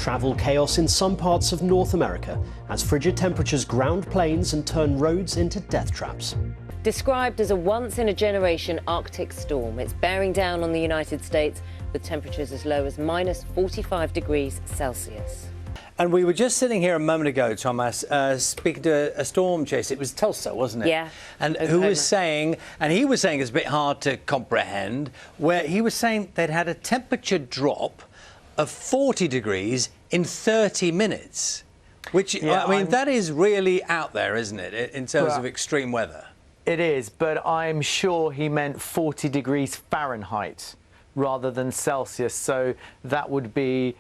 travel chaos in some parts of North America as frigid temperatures ground planes and turn roads into death traps. Described as a once-in-a-generation Arctic storm, it's bearing down on the United States with temperatures as low as minus 45 degrees Celsius. And we were just sitting here a moment ago, Thomas, speaking to a storm chaser. It was Tulsa, wasn't it? Yeah. And who was saying, and he was saying it's a bit hard to comprehend, where he was saying they'd had a temperature drop of 40 degrees in 30 minutes, which, yeah, I mean, that is really out there, isn't it, in terms of extreme weather? It is, but I'm sure he meant 40 degrees Fahrenheit rather than Celsius, so that would be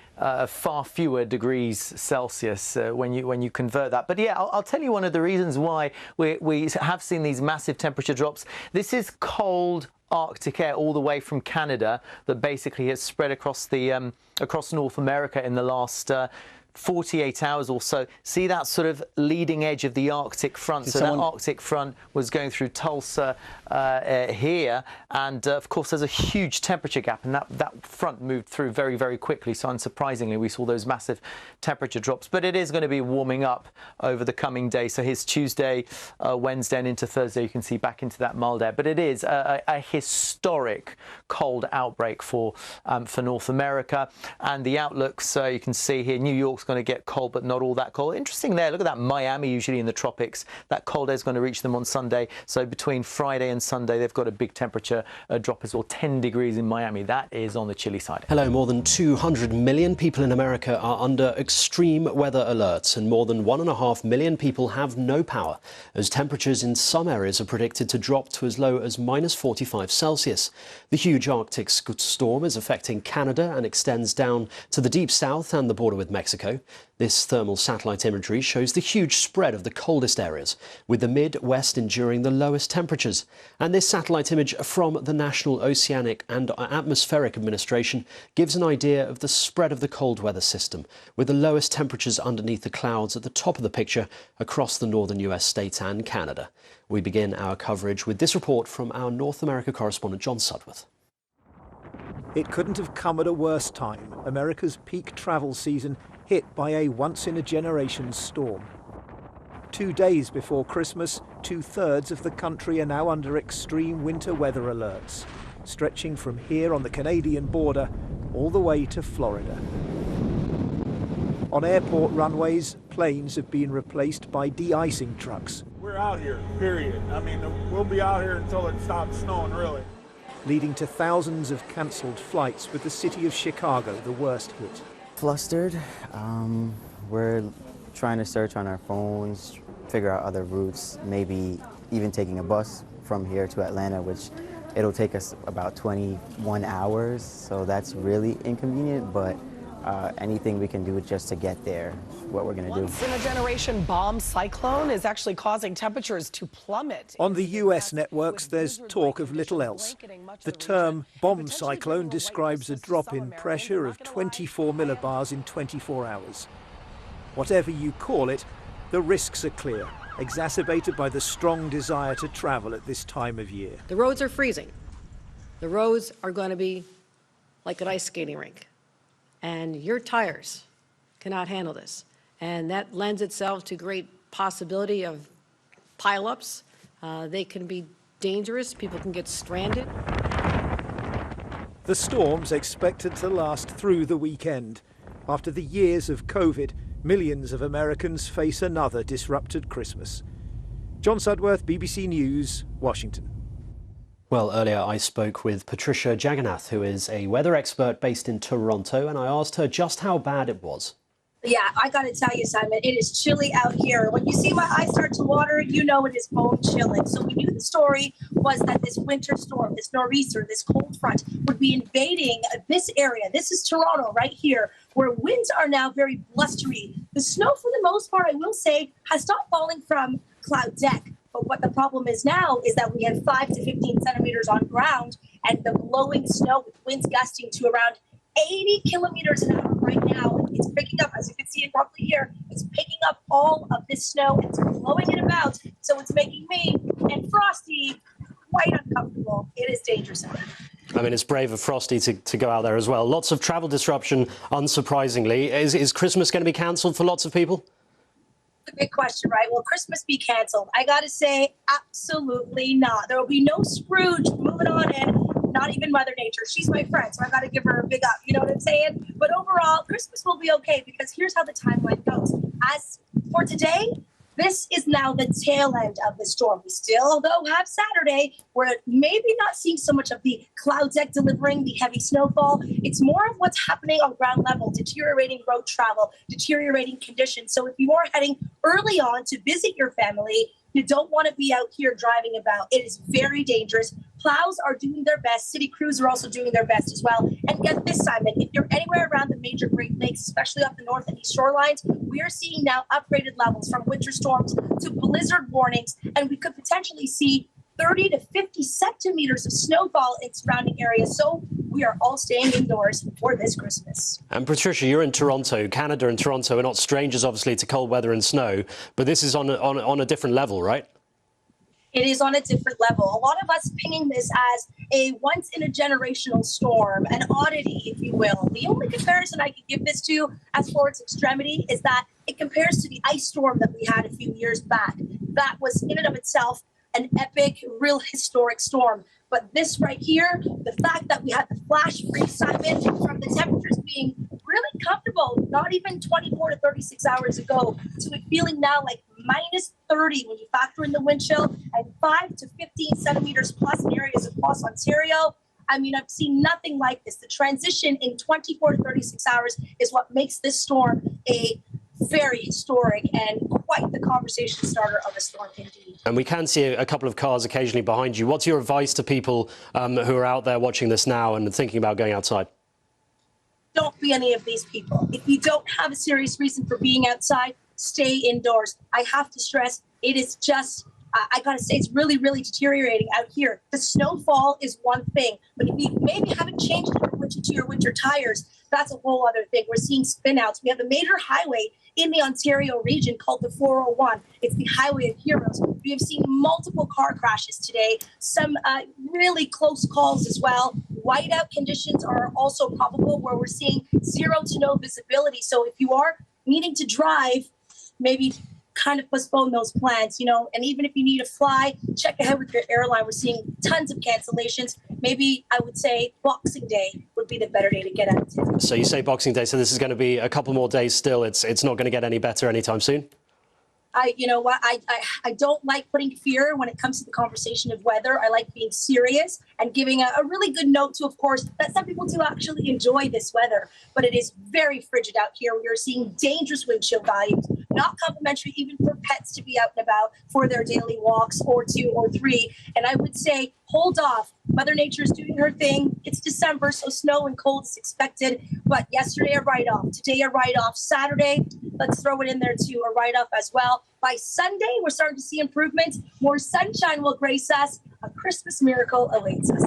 far fewer degrees Celsius when you convert that. But yeah, I'll tell you one of the reasons why we have seen these massive temperature drops. This is cold Arctic air all the way from Canada that basically has spread across across North America in the last 48 hours or so. See that sort of leading edge of the Arctic front. So that Arctic front was going through Tulsa here, and of course there's a huge temperature gap, and that front moved through very, very quickly. So unsurprisingly, we saw those massive temperature drops. But it is going to be warming up over the coming days. So here's Tuesday, Wednesday, and into Thursday. You can see back into that mild air. But it is a historic cold outbreak for North America, and the outlooks you can see here. New York's going to get cold, but not all that cold. Interesting there. Look at that. Miami, usually in the tropics. That cold air is going to reach them on Sunday. So between Friday and Sunday, they've got a big temperature drop as well. 10 degrees in Miami. That is on the chilly side. Hello. More than 200 million people in America are under extreme weather alerts, and more than 1.5 million people have no power, as temperatures in some areas are predicted to drop to as low as minus 45 Celsius. The huge Arctic storm is affecting Canada and extends down to the deep south and the border with Mexico. This thermal satellite imagery shows the huge spread of the coldest areas, with the Midwest enduring the lowest temperatures. And this satellite image from the National Oceanic and Atmospheric Administration gives an idea of the spread of the cold weather system, with the lowest temperatures underneath the clouds at the top of the picture across the northern US states and Canada. We begin our coverage with this report from our North America correspondent John Sudworth. It couldn't have come at a worse time. America's peak travel season hit by a once-in-a-generation storm. 2 days before Christmas, 2/3 of the country are now under extreme winter weather alerts, stretching from here on the Canadian border all the way to Florida. On airport runways, planes have been replaced by de-icing trucks. We're out here, period. I mean, we'll be out here until it stops snowing, really. Leading to thousands of cancelled flights, with the city of Chicago the worst hit. Flustered. We're trying to search on our phones, figure out other routes, maybe even taking a bus from here to Atlanta, which it'll take us about 21 hours, so that's really inconvenient, but anything we can do just to get there, what we're going to do. Once-in-a-generation bomb cyclone is actually causing temperatures to plummet. On the US networks, there's talk of little else. The term bomb cyclone describes a drop in pressure of 24 millibars in 24 hours. Whatever you call it, the risks are clear, exacerbated by the strong desire to travel at this time of year. The roads are freezing. The roads are going to be like an ice skating rink. And your tires cannot handle this. And that lends itself to great possibility of pileups. They can be dangerous. People can get stranded. The storm's expected to last through the weekend. After the years of COVID, millions of Americans face another disrupted Christmas. John Sudworth, BBC News, Washington. Well, earlier I spoke with Patricia Jagannath, who is a weather expert based in Toronto, and I asked her just how bad it was. Yeah, I got to tell you, Simon, it is chilly out here. When you see my eyes start to water, you know it is bone chilling. So we knew the story was that this winter storm, this nor'easter, this cold front would be invading this area. This is Toronto right here, where winds are now very blustery. The snow, for the most part, I will say, has stopped falling from cloud deck. But what the problem is now is that we have 5 to 15 centimeters on ground, and the blowing snow with winds gusting to around 80 kilometers an hour right now. It's picking up, as you can see it probably here, it's picking up all of this snow and it's blowing it about. So it's making me and Frosty quite uncomfortable. It is dangerous out there. I mean, it's brave of Frosty to go out there as well. Lots of travel disruption, unsurprisingly. Is Christmas going to be cancelled for lots of people? Big question, right? Will Christmas be canceled? I gotta say, absolutely not. There will be no Scrooge moving on in, not even Mother Nature. She's my friend, so I gotta give her a big up. You know what I'm saying? But overall, Christmas will be okay because here's how the timeline goes. As for today, this is now the tail end of the storm. We still, though, have Saturday, where maybe not seeing so much of the cloud deck delivering the heavy snowfall. It's more of what's happening on ground level, deteriorating road travel, deteriorating conditions. So if you are heading early on to visit your family, you don't want to be out here driving about. It is very dangerous. Plows are doing their best. City crews are also doing their best as well. And get this, Simon, if you're anywhere around the major Great Lakes, especially up the north and east shorelines, we are seeing now upgraded levels from winter storms to blizzard warnings, and we could potentially see 30 to 50 centimeters of snowfall in surrounding areas. So we are all staying indoors for this Christmas. And Patricia, you're in Toronto. Canada and Toronto are not strangers, obviously, to cold weather and snow, but this is on a different level, right? It is on a different level. A lot of us pinging this as a once-in-a-generational storm, an oddity, if you will. The only comparison I could give this to, as for its extremity, is that it compares to the ice storm that we had a few years back. That was, in and of itself, an epic, real historic storm. But this right here, the fact that we had the flash freeze, Simon, from the temperatures being really comfortable, not even 24 to 36 hours ago, to it feeling now like minus 30 when you factor in the wind chill, and 5 to 15 centimeters plus in areas across Ontario. I mean, I've seen nothing like this. The transition in 24 to 36 hours is what makes this storm a very historic and quite the conversation starter of a storm indeed. And we can see a couple of cars occasionally behind you. What's your advice to people who are out there watching this now and thinking about going outside? Don't be any of these people. If you don't have a serious reason for being outside, stay indoors. I have to stress, it is just, I gotta say, it's really, really deteriorating out here. The snowfall is one thing, but if you maybe haven't changed your winter tires, that's a whole other thing. We're seeing spinouts. We have a major highway in the Ontario region called the 401. It's the Highway of Heroes. We have seen multiple car crashes today, some really close calls as well. Whiteout conditions are also probable, where we're seeing 0 to no visibility. So if you are needing to drive, maybe kind of postpone those plans, you know, and even if you need to fly, check ahead with your airline. We're seeing tons of cancellations. Maybe I would say Boxing Day would be the better day to get out to. So you say Boxing Day, so this is going to be a couple more days still. It's not going to get any better anytime soon? You know what, I don't like putting fear when it comes to the conversation of weather. I like being serious and giving a really good note to, of course, that some people do actually enjoy this weather. But it is very frigid out here. We are seeing dangerous wind chill values, not complimentary even for pets to be out and about for their daily walks or 2 or 3. And I would say, hold off. Mother Nature is doing her thing. It's December, so snow and cold is expected. But yesterday, a write-off. Today, a write-off. Saturday, let's throw it in there too, a write-off as well. By Sunday, we're starting to see improvements. More sunshine will grace us. A Christmas miracle awaits us.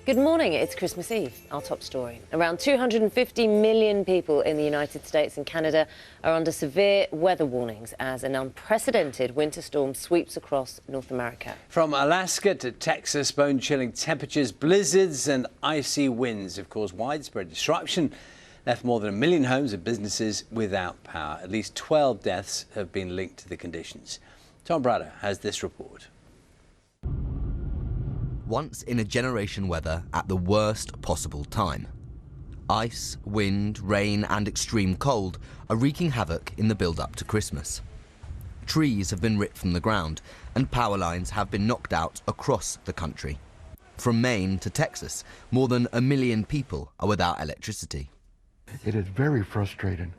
Good morning, it's Christmas Eve. Our top story. Around 250 million people in the United States and Canada are under severe weather warnings as an unprecedented winter storm sweeps across North America. From Alaska to Texas, bone-chilling temperatures, blizzards and icy winds have caused widespread disruption, left more than 1 million homes and businesses without power. At least 12 deaths have been linked to the conditions. Tom Brada has this report. Once-in-a-generation weather at the worst possible time. Ice, wind, rain and extreme cold are wreaking havoc in the build-up to Christmas. Trees have been ripped from the ground and power lines have been knocked out across the country. From Maine to Texas, more than 1 million people are without electricity. It is very frustrating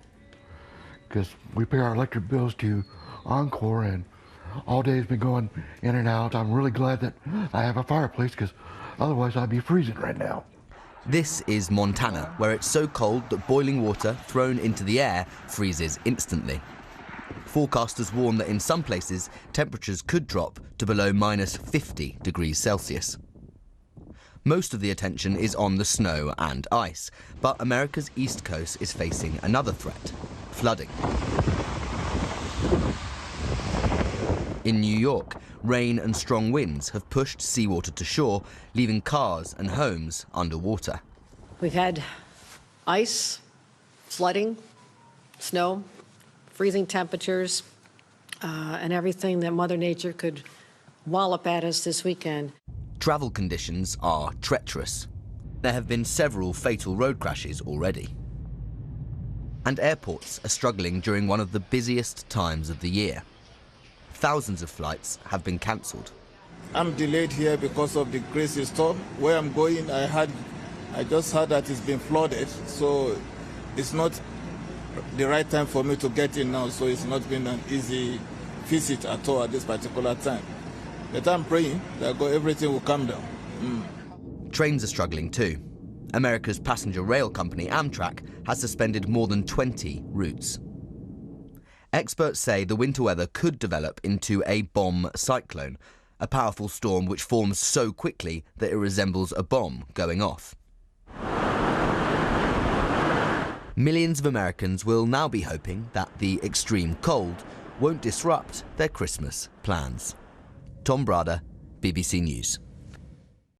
because we pay our electric bills to Encore and all day has been going in and out. I'm really glad that I have a fireplace because otherwise I'd be freezing right now. This is Montana, where it's so cold that boiling water thrown into the air freezes instantly. Forecasters warn that in some places, temperatures could drop to below minus 50 degrees Celsius. Most of the attention is on the snow and ice, but America's East Coast is facing another threat: flooding. In New York, rain and strong winds have pushed seawater to shore, leaving cars and homes underwater. We've had ice, flooding, snow, freezing temperatures, and everything that Mother Nature could wallop at us this weekend. Travel conditions are treacherous. There have been several fatal road crashes already. And airports are struggling during one of the busiest times of the year. Thousands of flights have been cancelled. I'm delayed here because of the crazy storm. Where I'm going, I just heard that it's been flooded, so it's not the right time for me to get in now, so it's not been an easy visit at all at this particular time. But I'm praying that everything will calm down. Trains are struggling too. America's passenger rail company Amtrak has suspended more than 20 routes. Experts say the winter weather could develop into a bomb cyclone, a powerful storm which forms so quickly that it resembles a bomb going off. Millions of Americans will now be hoping that the extreme cold won't disrupt their Christmas plans. Tom Brada, BBC News.